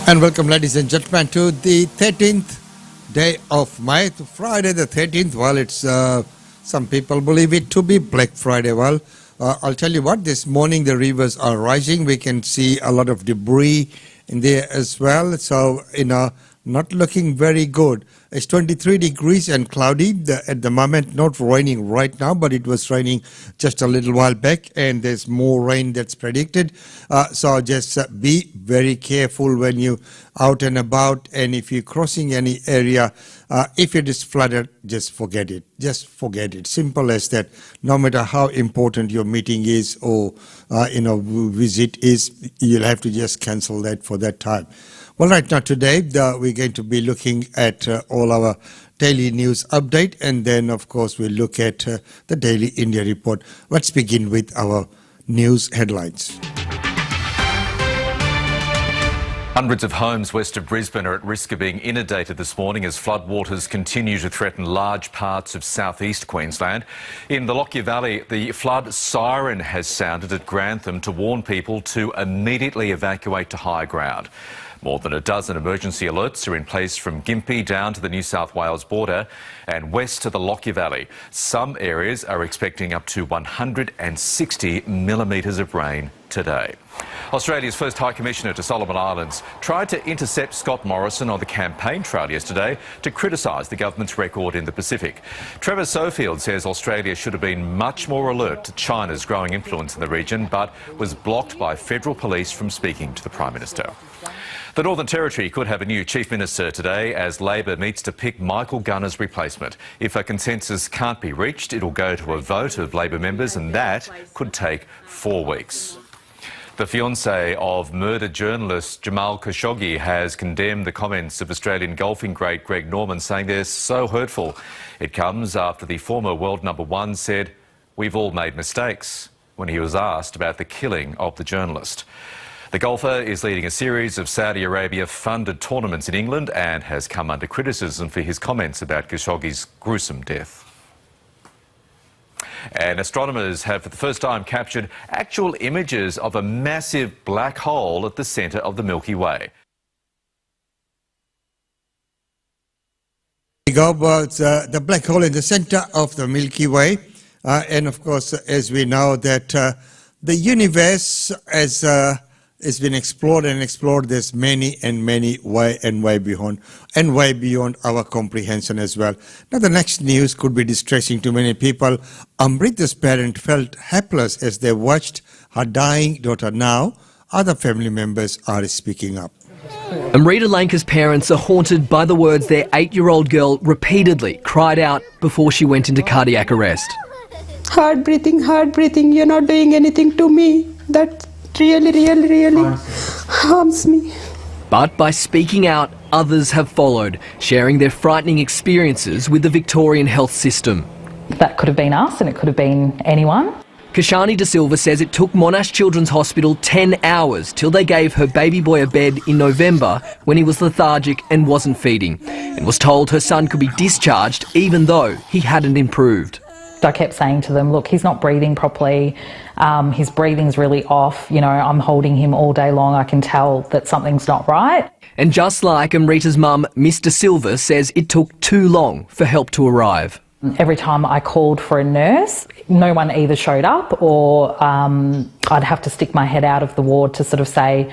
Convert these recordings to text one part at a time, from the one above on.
And welcome, ladies and gentlemen, to the 13th day of May, Friday the 13th. Well, it's some people believe it to be Black Friday. Well, I'll tell you what, this morning the rivers are rising. We can see a lot of debris in there as well. So, not looking very good. It's 23 degrees and cloudy at the moment, not raining right now, but it was raining just a little while back, and there's more rain that's predicted. So just be very careful when you out and about, and if you're crossing any area, if it is flooded, just forget it. Just forget it. Simple as that. No matter how important your meeting is or visit is, you'll have to just cancel that for that time. Well, right now today, we're going to be looking at all our daily news update, and then, of course, we'll look at the Daily India Report. Let's begin with our news headlines. Hundreds of homes west of Brisbane are at risk of being inundated this morning as floodwaters continue to threaten large parts of southeast Queensland. In the Lockyer Valley, the flood siren has sounded at Grantham to warn people to immediately evacuate to high ground. More than a dozen emergency alerts are in place from Gympie down to the New South Wales border and west to the Lockyer Valley. Some areas are expecting up to 160 millimetres of rain today. Australia's first High Commissioner to Solomon Islands tried to intercept Scott Morrison on the campaign trail yesterday to criticise the government's record in the Pacific. Trevor Sofield says Australia should have been much more alert to China's growing influence in the region, but was blocked by federal police from speaking to the Prime Minister. The Northern Territory could have a new Chief Minister today as Labor meets to pick Michael Gunner's replacement. If a consensus can't be reached, it'll go to a vote of Labor members, and that could take 4 weeks. The fiancé of murdered journalist Jamal Khashoggi has condemned the comments of Australian golfing great Greg Norman, saying they're so hurtful. It comes after the former world #1 said, "We've all made mistakes," when he was asked about the killing of the journalist. The golfer is leading a series of Saudi Arabia-funded tournaments in England and has come under criticism for his comments about Khashoggi's gruesome death. And astronomers have for the first time captured actual images of a massive black hole at the centre of the Milky Way. The black hole in the centre of the Milky Way. And of course, as we know that the universe has been explored and explored. There's many way beyond our comprehension as well. Now, the next news could be distressing to many people. Amrita's parent felt helpless as they watched her dying daughter. Now, other family members are speaking up. Amrita Lanka's parents are haunted by the words their 8-year-old girl repeatedly cried out before she went into cardiac arrest. Hard breathing, you're not doing anything to me. That really harms me. But by speaking out, others have followed, sharing their frightening experiences with the Victorian health system. That could have been us, and it could have been anyone. Kashani De Silva says it took Monash Children's Hospital 10 hours till they gave her baby boy a bed in November when he was lethargic and wasn't feeding, and was told her son could be discharged even though he hadn't improved. I kept saying to them, look, he's not breathing properly, his breathing's really off, I'm holding him all day long, I can tell that something's not right. And just like Amrita's mum, Miss De Silva says it took too long for help to arrive. Every time I called for a nurse, no one either showed up, or I'd have to stick my head out of the ward to sort of say,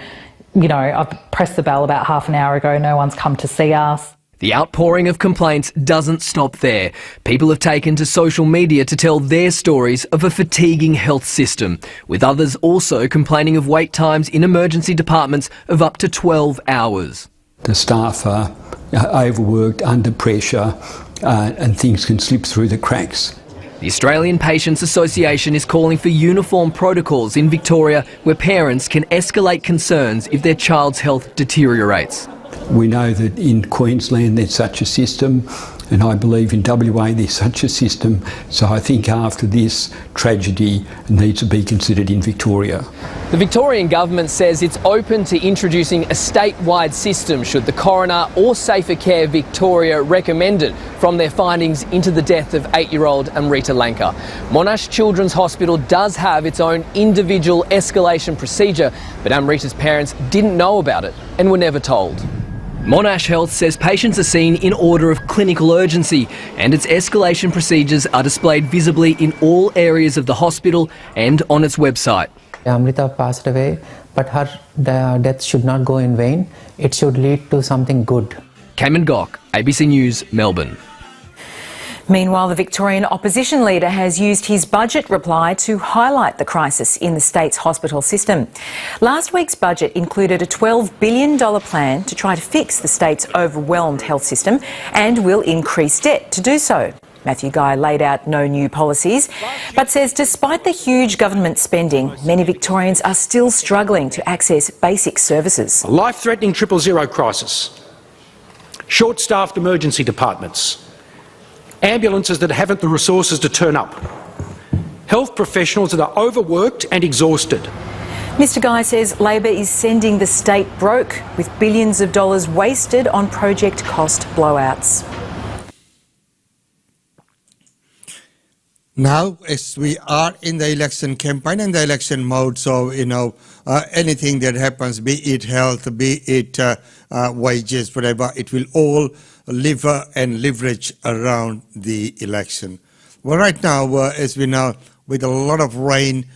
I've pressed the bell about half an hour ago, no one's come to see us. The outpouring of complaints doesn't stop there. People have taken to social media to tell their stories of a fatiguing health system, with others also complaining of wait times in emergency departments of up to 12 hours. The staff are overworked, under pressure, and things can slip through the cracks. The Australian Patients Association is calling for uniform protocols in Victoria where parents can escalate concerns if their child's health deteriorates. We know that in Queensland there's such a system. And I believe in WA there's such a system, so I think after this tragedy it needs to be considered in Victoria. The Victorian government says it's open to introducing a statewide system should the coroner or Safer Care Victoria recommend it from their findings into the death of 8-year-old Amrita Lanka. Monash Children's Hospital does have its own individual escalation procedure, but Amrita's parents didn't know about it and were never told. Monash Health says patients are seen in order of clinical urgency and its escalation procedures are displayed visibly in all areas of the hospital and on its website. Amrita passed away, but her death should not go in vain. It should lead to something good. Cayman Gock, ABC News, Melbourne. Meanwhile, the Victorian opposition leader has used his budget reply to highlight the crisis in the state's hospital system. Last week's budget included a $12 billion plan to try to fix the state's overwhelmed health system and will increase debt to do so. Matthew Guy laid out no new policies, but says despite the huge government spending, many Victorians are still struggling to access basic services. A life-threatening 000 crisis, short-staffed emergency departments, ambulances that haven't the resources to turn up, health professionals that are overworked and exhausted. Mr Guy says Labor is sending the state broke, with billions of dollars wasted on project cost blowouts. Now, as we are in the election campaign and the election mode, so, anything that happens, be it health, be it wages, whatever, it will all lever and leverage around the election. Well, right now, as we know, with a lot of rain,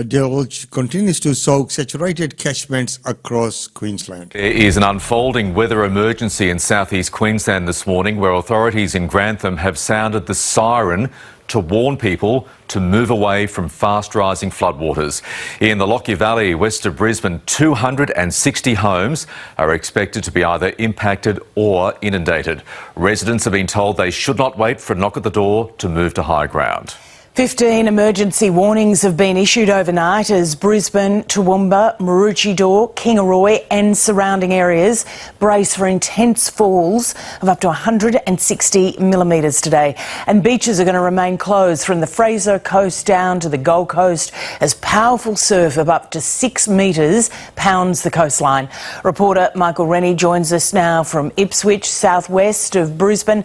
deluge continues to soak saturated catchments across Queensland. There is an unfolding weather emergency in southeast Queensland this morning, where authorities in Grantham have sounded the siren to warn people to move away from fast-rising floodwaters. In the Lockyer Valley, west of Brisbane, 260 homes are expected to be either impacted or inundated. Residents have been told they should not wait for a knock at the door to move to high ground. 15 emergency warnings have been issued overnight as Brisbane, Toowoomba, Maroochydore, Kingaroy and surrounding areas brace for intense falls of up to 160 millimetres today. And beaches are going to remain closed from the Fraser Coast down to the Gold Coast as powerful surf of up to 6 metres pounds the coastline. Reporter Michael Rennie joins us now from Ipswich, southwest of Brisbane.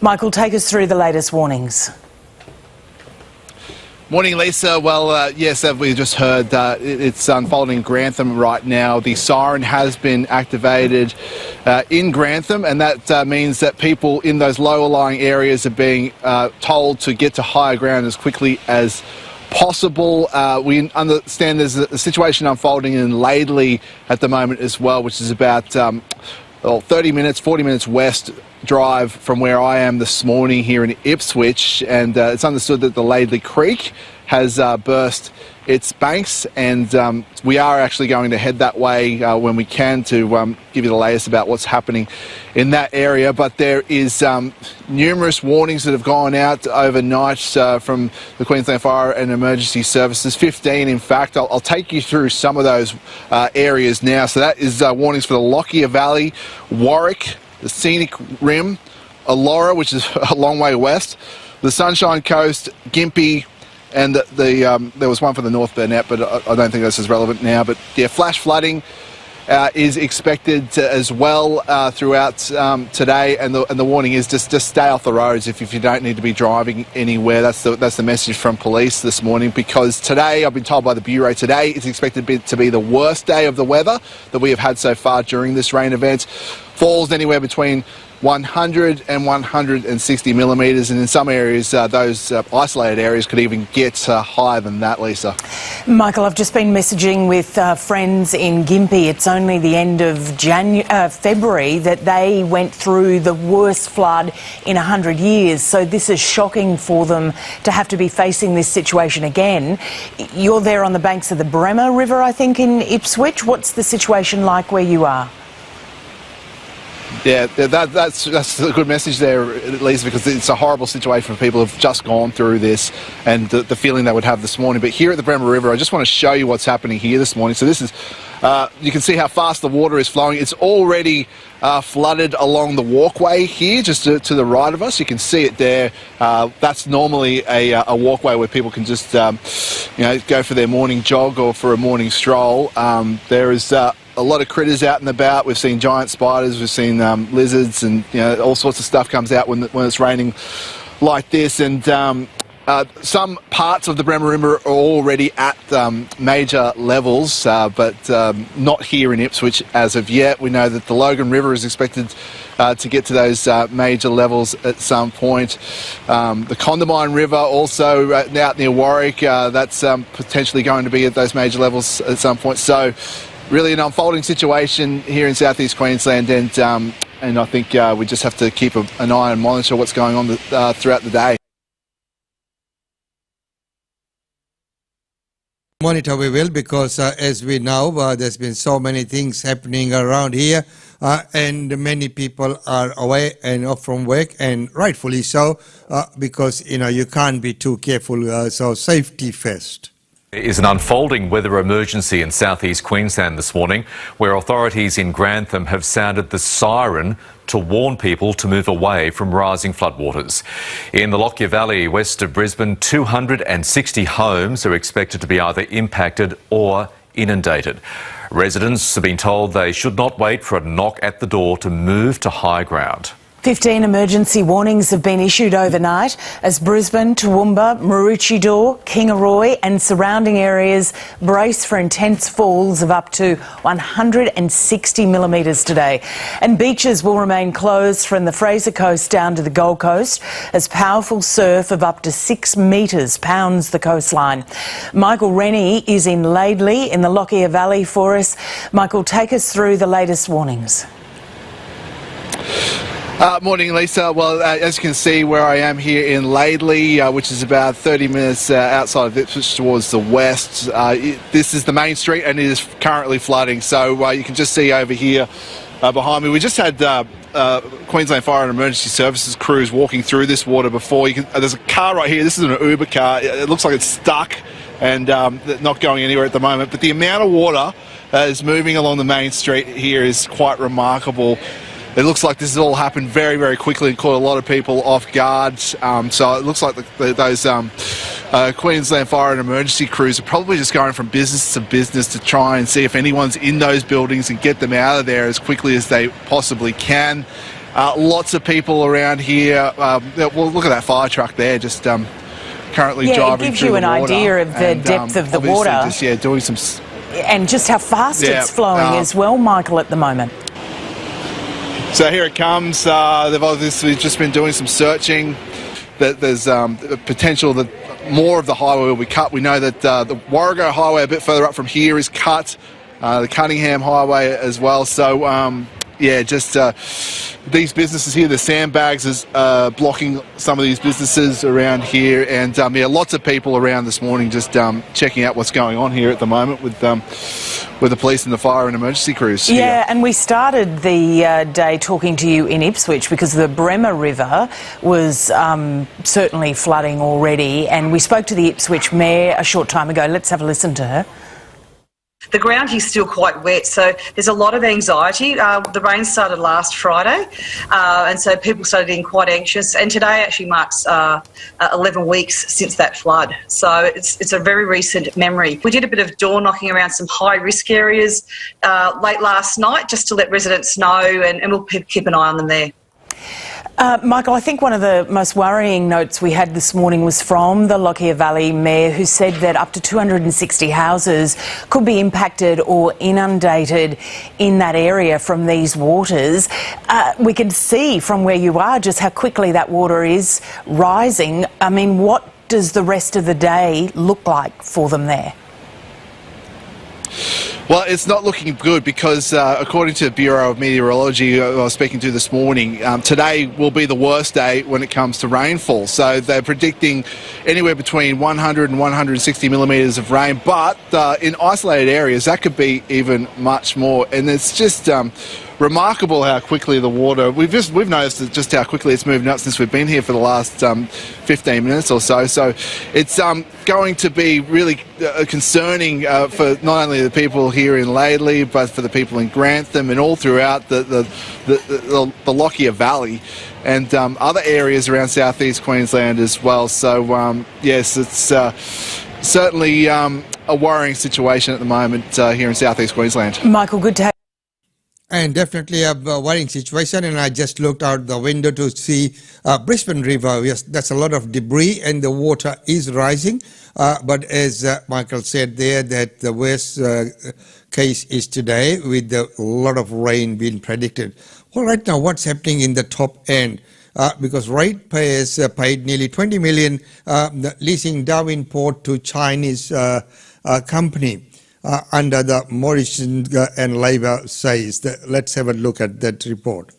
Michael, take us through the latest warnings. Morning, Lisa. Well, yes, as we just heard, it's unfolding in Grantham right now. The siren has been activated in Grantham, and that means that people in those lower-lying areas are being told to get to higher ground as quickly as possible. We understand there's a situation unfolding in Laidley at the moment as well, which is about 40 minutes west drive from where I am this morning here in Ipswich, and it's understood that the Laidley Creek has burst its banks, and we are actually going to head that way when we can to give you the latest about what's happening in that area. But there is numerous warnings that have gone out overnight from the Queensland Fire and Emergency Services, 15 in fact. I'll take you through some of those areas now. So that is warnings for the Lockyer Valley, Warwick, the Scenic Rim, Elora, which is a long way west, the Sunshine Coast, Gympie, and there was one for the North Burnett, but I don't think this is relevant now. But yeah, flash flooding is expected as well throughout today, and the warning is just stay off the roads if you don't need to be driving anywhere. That's the message from police this morning, because today, I've been told by the Bureau, today is expected to be the worst day of the weather that we have had so far during this rain event. Falls anywhere between 100 and 160 millimetres, and in some areas, those isolated areas could even get higher than that, Lisa. Michael, I've just been messaging with friends in Gympie. It's only the end of February that they went through the worst flood in 100 years, so this is shocking for them to have to be facing this situation again. You're there on the banks of the Bremer River, I think, in Ipswich. What's the situation like where you are? Yeah, that's a good message there, Lisa, because it's a horrible situation for people who've just gone through this and the feeling they would have this morning. But here at the Bremer River, I just want to show you what's happening here this morning. So this is You can see how fast the water is flowing. It's already flooded along the walkway here, just to the right of us. You can see it there. That's normally a walkway where people can just, go for their morning jog or for a morning stroll. There is a lot of critters out and about. We've seen giant spiders, we've seen lizards, and all sorts of stuff comes out when it's raining like this. And some parts of the Bremer are already at major levels, but not here in Ipswich as of yet. We know that the Logan River is expected to get to those major levels at some point. The Condamine River also out near Warwick, that's potentially going to be at those major levels at some point. So really an unfolding situation here in southeast Queensland, and I think we just have to keep an eye and monitor what's going on throughout the day. Monitor we will, because as we know, there's been so many things happening around here, and many people are away and off from work, and rightfully so, because you can't be too careful, so safety first. There is an unfolding weather emergency in southeast Queensland this morning, where authorities in Grantham have sounded the siren to warn people to move away from rising floodwaters. In the Lockyer Valley, west of Brisbane, 260 homes are expected to be either impacted or inundated. Residents have been told they should not wait for a knock at the door to move to high ground. 15 emergency warnings have been issued overnight as Brisbane, Toowoomba, Maroochydore, Kingaroy and surrounding areas brace for intense falls of up to 160 millimetres today. And beaches will remain closed from the Fraser Coast down to the Gold Coast as powerful surf of up to 6 metres pounds the coastline. Michael Rennie is in Laidley in the Lockyer Valley for us. Michael, take us through the latest warnings. Morning, Lisa. Well, as you can see where I am here in Laidley, which is about 30 minutes outside of Ipswich towards the west. This is the main street and it is currently flooding. So you can just see over here behind me. We just had Queensland Fire and Emergency Services crews walking through this water before. There's a car right here. This is an Uber car. It looks like it's stuck and not going anywhere at the moment. But the amount of water that is moving along the main street here is quite remarkable. It looks like this has all happened very, very quickly and caught a lot of people off guard. So it looks like those Queensland Fire and Emergency crews are probably just going from business to business to try and see if anyone's in those buildings and get them out of there as quickly as they possibly can. Lots of people around here. Well, look at that fire truck there, just currently driving through the water. It gives you an idea of the depth of the water. Just, doing some... And just how fast it's flowing as well, Michael, at the moment. So here it comes. They've obviously just been doing some searching. There's potential that more of the highway will be cut. We know that the Warrego Highway a bit further up from here is cut. The Cunningham Highway as well. So just these businesses here, the sandbags is blocking some of these businesses around here, and lots of people around this morning just checking out what's going on here at the moment with the police and the fire and emergency crews. Yeah, and we started the day talking to you in Ipswich because the Bremer River was certainly flooding already, and we spoke to the Ipswich Mayor a short time ago. Let's have a listen to her. The ground here is still quite wet, so there's a lot of anxiety. The rain started last Friday, and so people started getting quite anxious. And today actually marks 11 weeks since that flood. So it's a very recent memory. We did a bit of door knocking around some high-risk areas late last night just to let residents know, and we'll keep an eye on them there. Michael, I think one of the most worrying notes we had this morning was from the Lockyer Valley Mayor, who said that up to 260 houses could be impacted or inundated in that area from these waters. We can see from where you are just how quickly that water is rising. I mean, what does the rest of the day look like for them there? Well, it's not looking good because, according to the Bureau of Meteorology I was speaking to this morning, today will be the worst day when it comes to rainfall. So they're predicting anywhere between 100 and 160 millimetres of rain, but in isolated areas that could be even much more. And it's just remarkable how quickly the water. We've noticed just how quickly it's moved up since we've been here for the last 15 minutes or so. So it's going to be really concerning for not only the people here in Laidley, but for the people in Grantham and all throughout the Lockyer Valley and other areas around southeast Queensland as well. So yes, it's certainly a worrying situation at the moment here in southeast Queensland. Michael, good to have. And definitely a worrying situation, and I just looked out the window to see Brisbane River. Yes, that's a lot of debris and the water is rising. But as Michael said there, that the worst case is today with a lot of rain being predicted. Well, right now, what's happening in the top end? Because ratepayers paid nearly $20 million leasing Darwin Port to Chinese company. Under the Morrison and Labor says. Let's have a look at that report.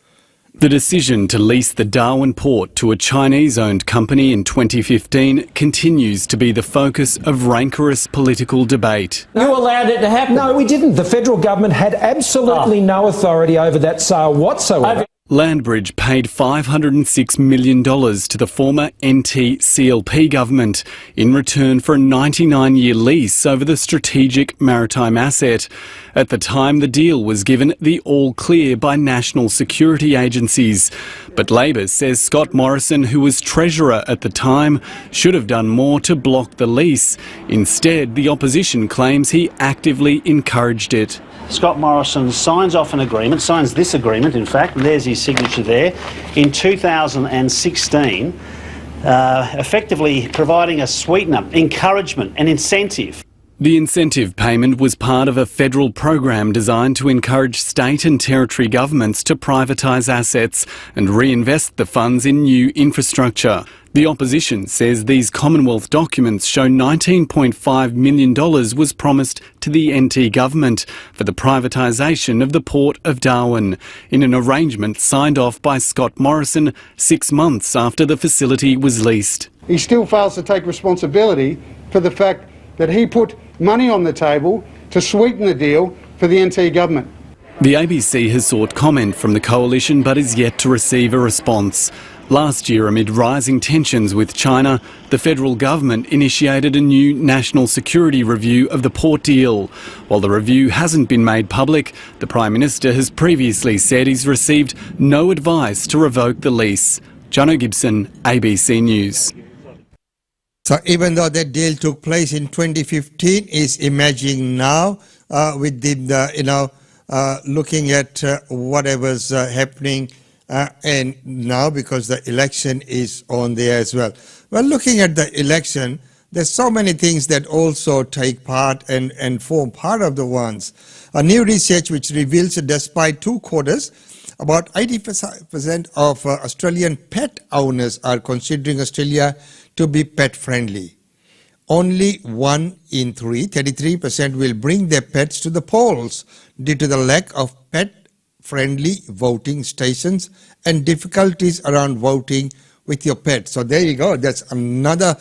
The decision to lease the Darwin Port to a Chinese-owned company in 2015 continues to be the focus of rancorous political debate. You allowed it to happen? No, we didn't. The federal government had absolutely no authority over that sale whatsoever. Landbridge paid $506 million to the former NT CLP government in return for a 99-year lease over the strategic maritime asset. At the time, the deal was given the all-clear by national security agencies. But Labor says Scott Morrison, who was Treasurer at the time, should have done more to block the lease. Instead, the opposition claims he actively encouraged it. Scott Morrison signs this agreement, in fact, and there's his signature there, in 2016, effectively providing a sweetener, encouragement, an incentive. The incentive payment was part of a federal program designed to encourage state and territory governments to privatise assets and reinvest the funds in new infrastructure. The opposition says these Commonwealth documents show $19.5 million was promised to the NT government for the privatisation of the Port of Darwin, in an arrangement signed off by Scott Morrison 6 months after the facility was leased. He still fails to take responsibility for the fact that he put money on the table to sweeten the deal for the NT government. The ABC has sought comment from the coalition but is yet to receive a response. Last year, amid rising tensions with China, the federal government initiated a new national security review of the port deal. While the review hasn't been made public, the Prime Minister has previously said he's received no advice to revoke the lease. Jono Gibson, ABC News. So even though that deal took place in 2015, is emerging now with looking at whatever's happening and now because the election is on there as well. Well, looking at the election, there's so many things that also take part and form part of the ones. A new research which reveals that despite 2 quarters, about 80% of Australian pet owners are considering Australia to be pet friendly. Only 1 in 3, 33%, will bring their pets to the polls due to the lack of pet-friendly voting stations and difficulties around voting with your pet. So there you go. That's another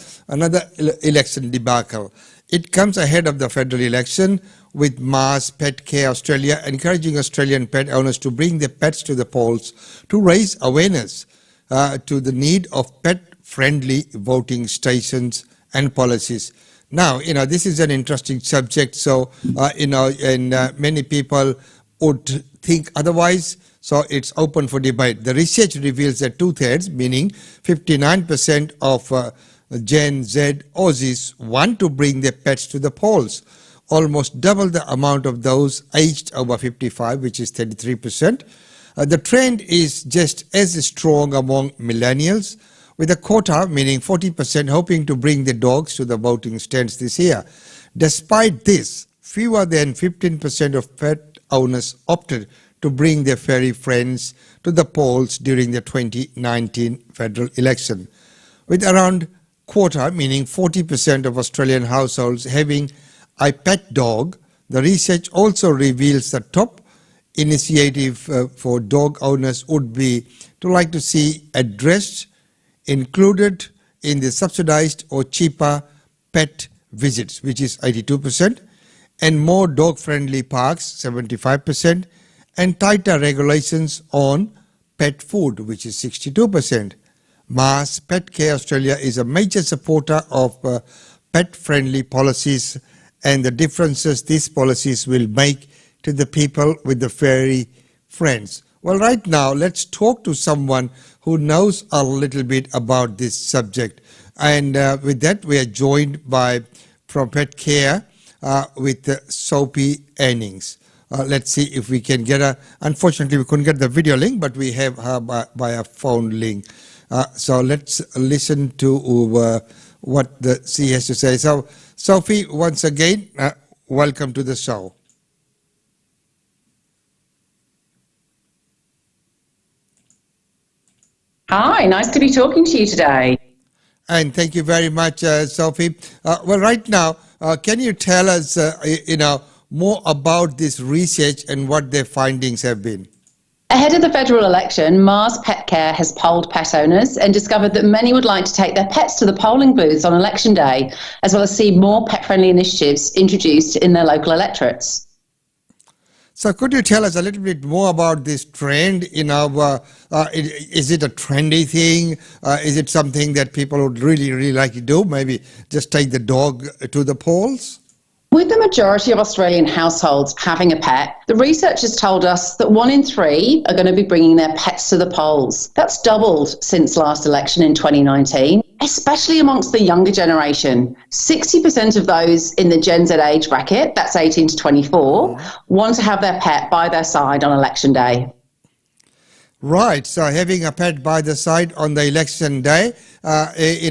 election debacle. It comes ahead of the federal election, with Mars Pet Care Australia encouraging Australian pet owners to bring their pets to the polls to raise awareness to the need of pet-friendly voting stations and policies. Now, this is an interesting subject, so, and many people would think otherwise, so it's open for debate. The research reveals that 2/3, meaning 59% of Gen Z Aussies want to bring their pets to the polls, almost double the amount of those aged over 55, which is 33%. The trend is just as strong among millennials, with a quota, meaning 40%, hoping to bring the dogs to the voting stands this year. Despite this, fewer than 15% of pet owners opted to bring their furry friends to the polls during the 2019 federal election. With around quota, meaning 40% of Australian households having a pet dog, the research also reveals the top initiative for dog owners would be to like to see addressed, included in the subsidised or cheaper pet visits, which is 82%, and more dog-friendly parks, 75%, and tighter regulations on pet food, which is 62%. Mars Pet Care Australia is a major supporter of pet-friendly policies and the differences these policies will make to the people with the furry friends. Well, right now, let's talk to someone who knows a little bit about this subject. And with that, we are joined by, from Pet Care, with Sophie Annings. Let's see if we can get her. Unfortunately, we couldn't get the video link, but we have her by a phone link. So let's listen to what she has to say. So, Sophie, once again, welcome to the show. Hi, nice to be talking to you today. And thank you very much, Sophie. Well, right now, can you tell us, more about this research and what their findings have been? Ahead of the federal election, Mars Pet Care has polled pet owners and discovered that many would like to take their pets to the polling booths on election day, as well as see more pet-friendly initiatives introduced in their local electorates. So could you tell us a little bit more about this trend? Is it a trendy thing? Is it something that people would really like to do? Maybe just take the dog to the polls? With the majority of Australian households having a pet, the research has told us that 1 in 3 are going to be bringing their pets to the polls. That's doubled since last election in 2019, especially amongst the younger generation. 60% of those in the Gen Z age bracket, that's 18 to 24, want to have their pet by their side on election day. Right, so having a pet by the side on the election day, is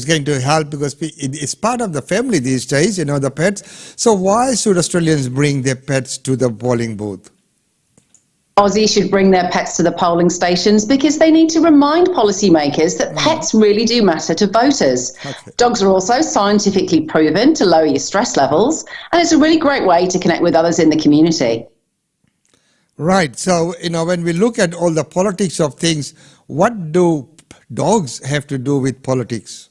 going to help because it's part of the family these days, the pets. So why should Australians bring their pets to the polling booth? Aussies should bring their pets to the polling stations because they need to remind policymakers that pets really do matter to voters. Okay. Dogs are also scientifically proven to lower your stress levels, and it's a really great way to connect with others in the community. Right. So, when we look at all the politics of things, what do dogs have to do with politics?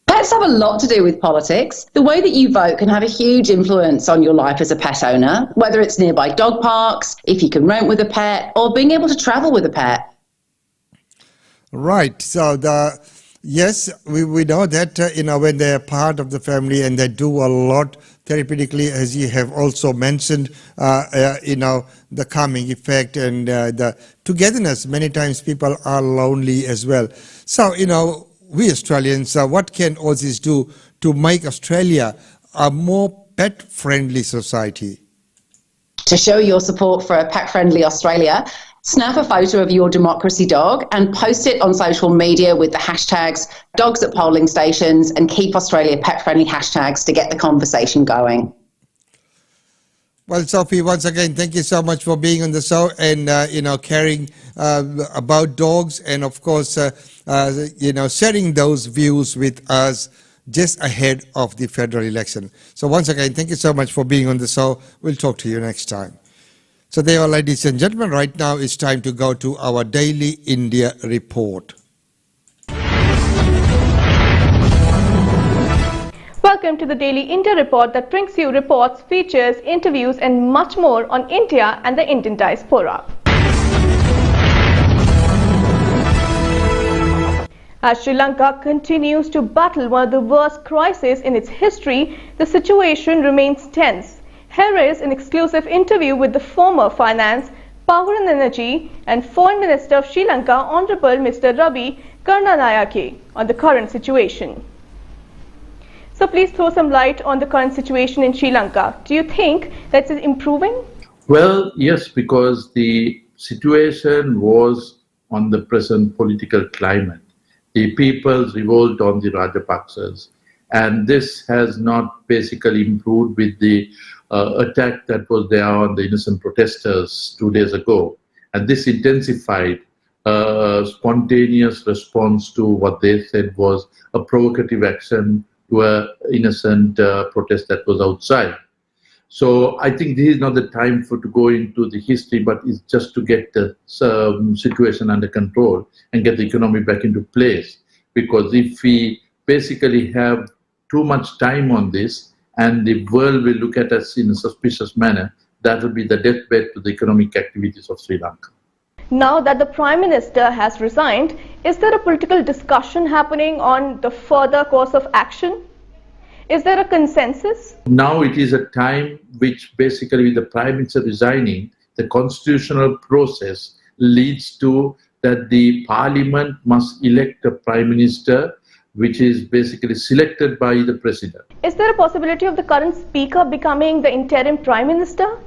Pets have a lot to do with politics. The way that you vote can have a huge influence on your life as a pet owner, whether it's nearby dog parks, if you can rent with a pet, or being able to travel with a pet. Right. So, yes, we know that, when they're part of the family and they do a lot therapeutically, as you have also mentioned, the calming effect and the togetherness. Many times people are lonely as well. So, we Australians, what can Aussies do to make Australia a more pet-friendly society? To show your support for a pet-friendly Australia, snap a photo of your democracy dog and post it on social media with the hashtags dogs at polling stations and keep Australia pet-friendly hashtags to get the conversation going. Well, Sophie, once again, thank you so much for being on the show and, caring about dogs and, of course, sharing those views with us just ahead of the federal election. So once again, thank you so much for being on the show. We'll talk to you next time. So there are, ladies and gentlemen, right now it's time to go to our daily India report. Welcome to the Daily India Report that brings you reports, features, interviews and much more on India and the Indian diaspora. As Sri Lanka continues to battle one of the worst crises in its history, the situation remains tense. Here is an exclusive interview with the former Finance, Power and Energy and Foreign Minister of Sri Lanka, Honorable Mr. Ravi Karnanayake, on the current situation. So please throw some light on the current situation in Sri Lanka. Do you think that it's improving? Well, yes, because the situation was on the present political climate. The people revolt on the Rajapaksas, and this has not basically improved with the attack that was there on the innocent protesters 2 days ago. And this intensified a spontaneous response to what they said was a provocative action to an innocent protest that was outside. So I think this is not the time to go into the history, but it's just to get the situation under control and get the economy back into place. Because if we basically have too much time on this, and the world will look at us in a suspicious manner, that will be the deathbed to the economic activities of Sri Lanka. Now that the Prime Minister has resigned, is there a political discussion happening on the further course of action? Is there a consensus? Now it is a time which basically with the Prime Minister resigning, the constitutional process leads to that the Parliament must elect a Prime Minister which is basically selected by the President. Is there a possibility of the current Speaker becoming the interim Prime Minister?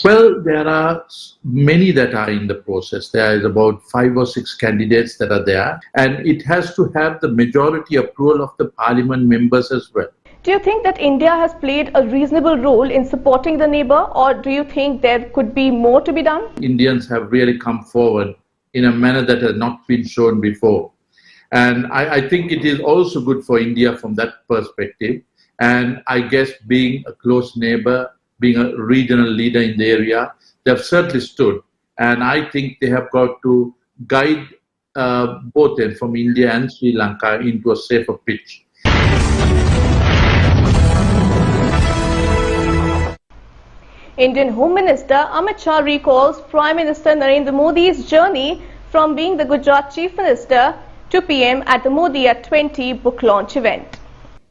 Well, there are many that are in the process. There is about 5 or 6 candidates that are there, and it has to have the majority approval of the Parliament members as well. Do you think that India has played a reasonable role in supporting the neighbour, or do you think there could be more to be done? Indians have really come forward in a manner that has not been shown before. And I think it is also good for India from that perspective. And I guess being a close neighbour, being a regional leader in the area, they have certainly stood. And I think they have got to guide both ends, from India and Sri Lanka, into a safer pitch. Indian Home Minister Amit Shah recalls Prime Minister Narendra Modi's journey from being the Gujarat Chief Minister to PM at the Modi at 20 book launch event.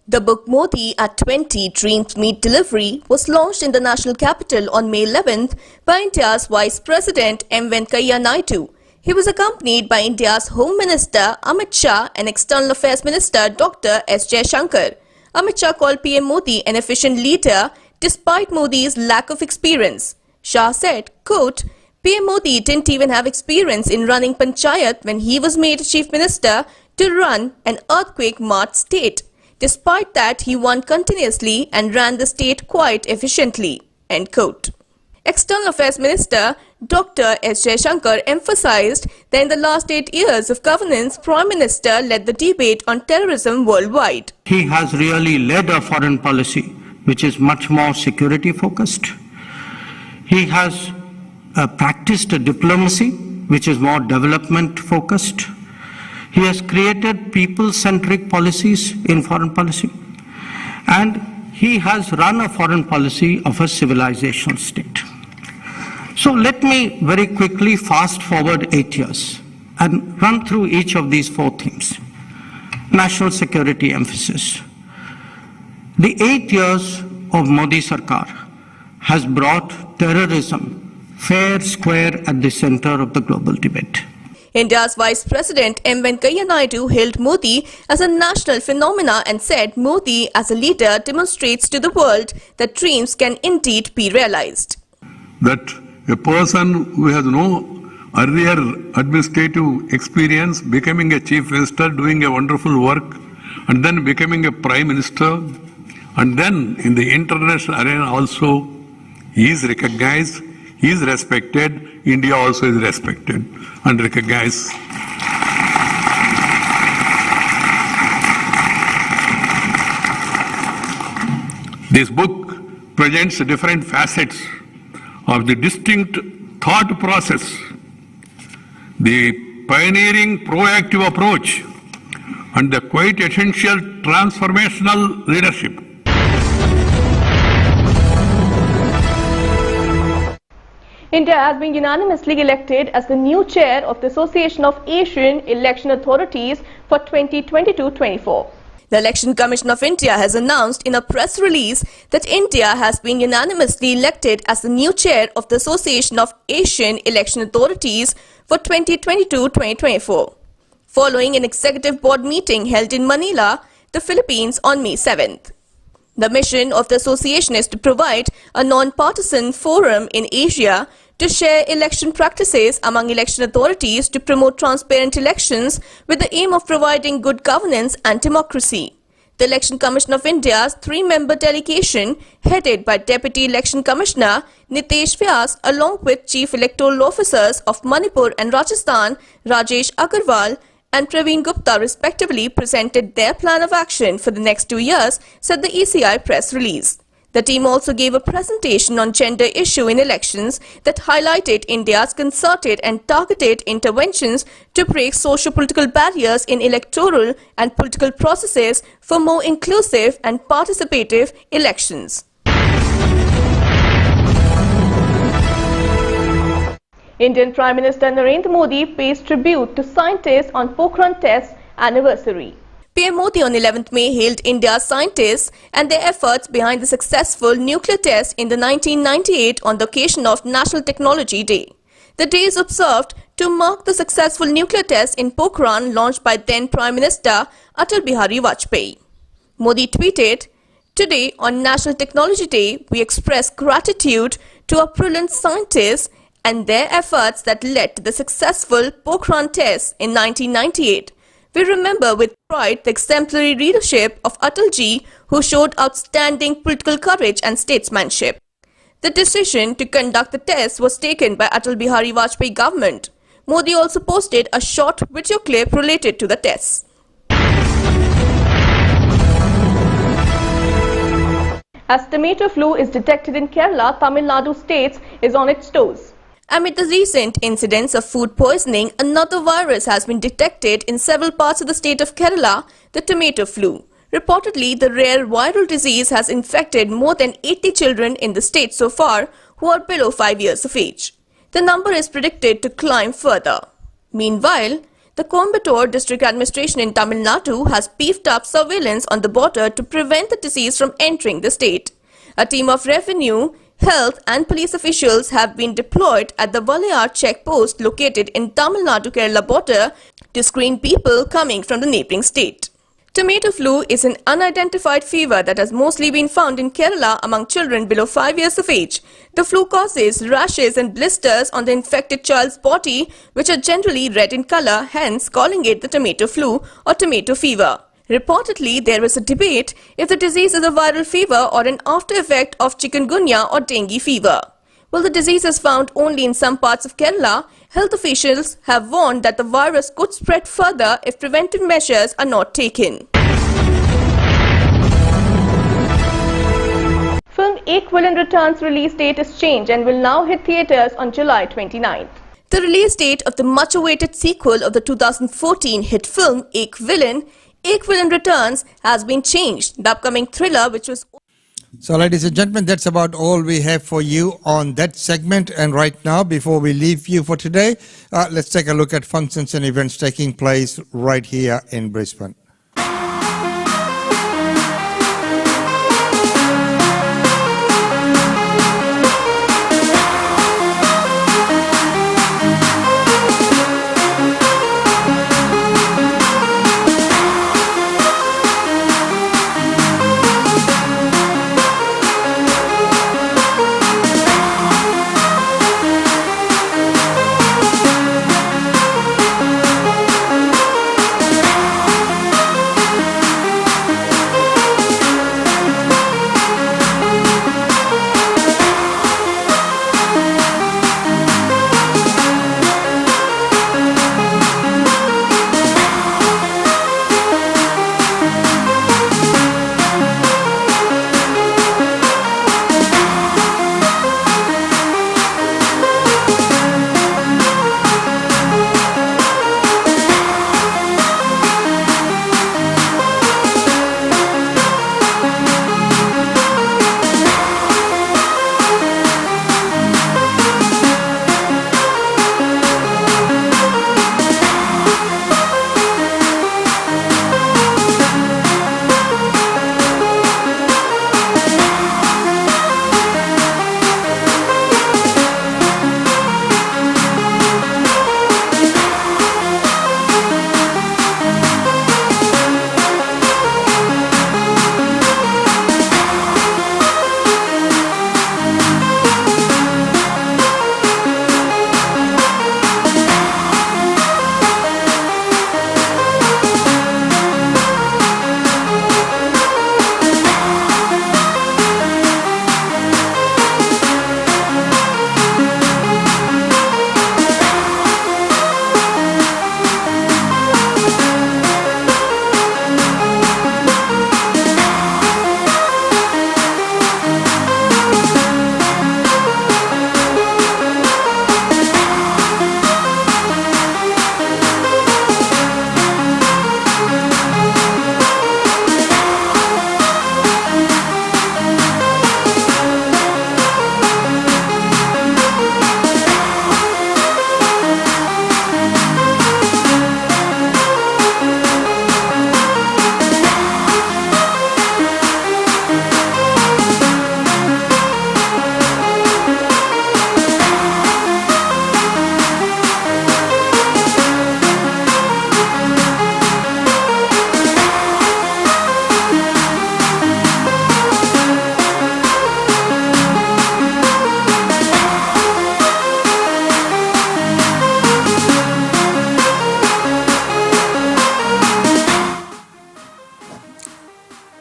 The book Modi at 20 Dreams Meet Delivery was launched in the national capital on May 11th by India's Vice President M. Venkaiah Naidu. He was accompanied by India's Home Minister Amit Shah and External Affairs Minister Dr. S. Jaishankar. Amit Shah called PM Modi an efficient leader despite Modi's lack of experience. Shah said, quote, PM Modi didn't even have experience in running Panchayat when he was made Chief Minister to run an earthquake-marked state. Despite that, he won continuously and ran the state quite efficiently. End quote. External Affairs Minister Dr. S. Jaishankar emphasized that in the last 8 years of governance, Prime Minister led the debate on terrorism worldwide. He has really led a foreign policy which is much more security focused. He has practiced a diplomacy which is more development focused. He has created people-centric policies in foreign policy, and he has run a foreign policy of a civilizational state. So let me very quickly fast forward 8 years and run through each of these 4 themes. National security emphasis. The 8 years of Modi Sarkar has brought terrorism fair square at the center of the global debate. India's Vice President M. Venkaiah Naidu hailed Modi as a national phenomena and said Modi as a leader demonstrates to the world that dreams can indeed be realized. That a person who has no earlier administrative experience, becoming a Chief Minister, doing a wonderful work, and then becoming a Prime Minister, and then in the international arena also, he is recognized, he is respected, India also is respected and recognized. This book presents different facets of the distinct thought process, the pioneering proactive approach, and the quite essential transformational leadership. India has been unanimously elected as the new chair of the Association of Asian Election Authorities for 2022-24. The Election Commission of India has announced in a press release that India has been unanimously elected as the new chair of the Association of Asian Election Authorities for 2022-2024, following an executive board meeting held in Manila, the Philippines on May 7th. The mission of the association is to provide a non-partisan forum in Asia to share election practices among election authorities to promote transparent elections with the aim of providing good governance and democracy. The Election Commission of India's 3-member delegation, headed by Deputy Election Commissioner Nitesh Vyas, along with Chief Electoral Officers of Manipur and Rajasthan, Rajesh Agarwal and Praveen Gupta respectively, presented their plan of action for the next 2 years, said the ECI press release. The team also gave a presentation on gender issue in elections that highlighted India's concerted and targeted interventions to break socio-political barriers in electoral and political processes for more inclusive and participative elections. Indian Prime Minister Narendra Modi pays tribute to scientists on Pokhran test anniversary. PM Modi on 11th May hailed India's scientists and their efforts behind the successful nuclear test in the 1998 on the occasion of National Technology Day. The day is observed to mark the successful nuclear test in Pokhran launched by then Prime Minister Atal Bihari Vajpayee. Modi tweeted, "Today on National Technology Day, we express gratitude to our brilliant scientists and their efforts that led to the successful Pokhran test in 1998. We remember with pride the exemplary leadership of Atalji, who showed outstanding political courage and statesmanship. The decision to conduct the test was taken by Atal Bihari Vajpayee government." Modi also posted a short video clip related to the test. As tomato flu is detected in Kerala, Tamil Nadu states is on its toes. Amid the recent incidents of food poisoning, another virus has been detected in several parts of the state of Kerala, the tomato flu. Reportedly, the rare viral disease has infected more than 80 children in the state so far who are below 5 years of age. The number is predicted to climb further. Meanwhile, the Coimbatore District Administration in Tamil Nadu has beefed up surveillance on the border to prevent the disease from entering the state. A team of revenue, health and police officials have been deployed at the Valayar checkpost located in Tamil Nadu-Kerala border to screen people coming from the neighbouring state. Tomato flu is an unidentified fever that has mostly been found in Kerala among children below 5 years of age. The flu causes rashes and blisters on the infected child's body, which are generally red in color, hence calling it the tomato flu or tomato fever. Reportedly, there is a debate if the disease is a viral fever or an after effect of chikungunya or dengue fever. While the disease is found only in some parts of Kerala, health officials have warned that the virus could spread further if preventive measures are not taken. Film Ek Villain Returns release date is changed and will now hit theatres on July 29th. The release date of the much-awaited sequel of the 2014 hit film Ek Villain Returns has been changed. The upcoming thriller, which was... So, ladies and gentlemen, that's about all we have for you on that segment. And right now, before we leave you for today, let's take a look at functions and events taking place right here in Brisbane.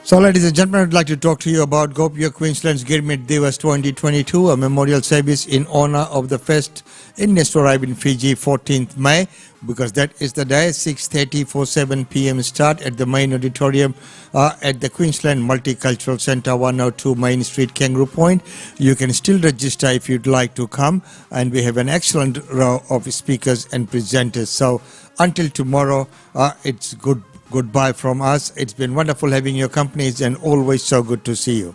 So, ladies and gentlemen, I'd like to talk to you about Gopia Queensland's Gurmit Divas 2022, a memorial service in honour of the fest in Nestorive in Fiji, 14th May, because that is the day, 6:30 for 7 p.m. start at the main auditorium at the Queensland Multicultural Centre, 102 Main Street, Kangaroo Point. You can still register if you'd like to come, and we have an excellent row of speakers and presenters. So, until tomorrow, it's goodbye from us. It's been wonderful having your companies and always so good to see you.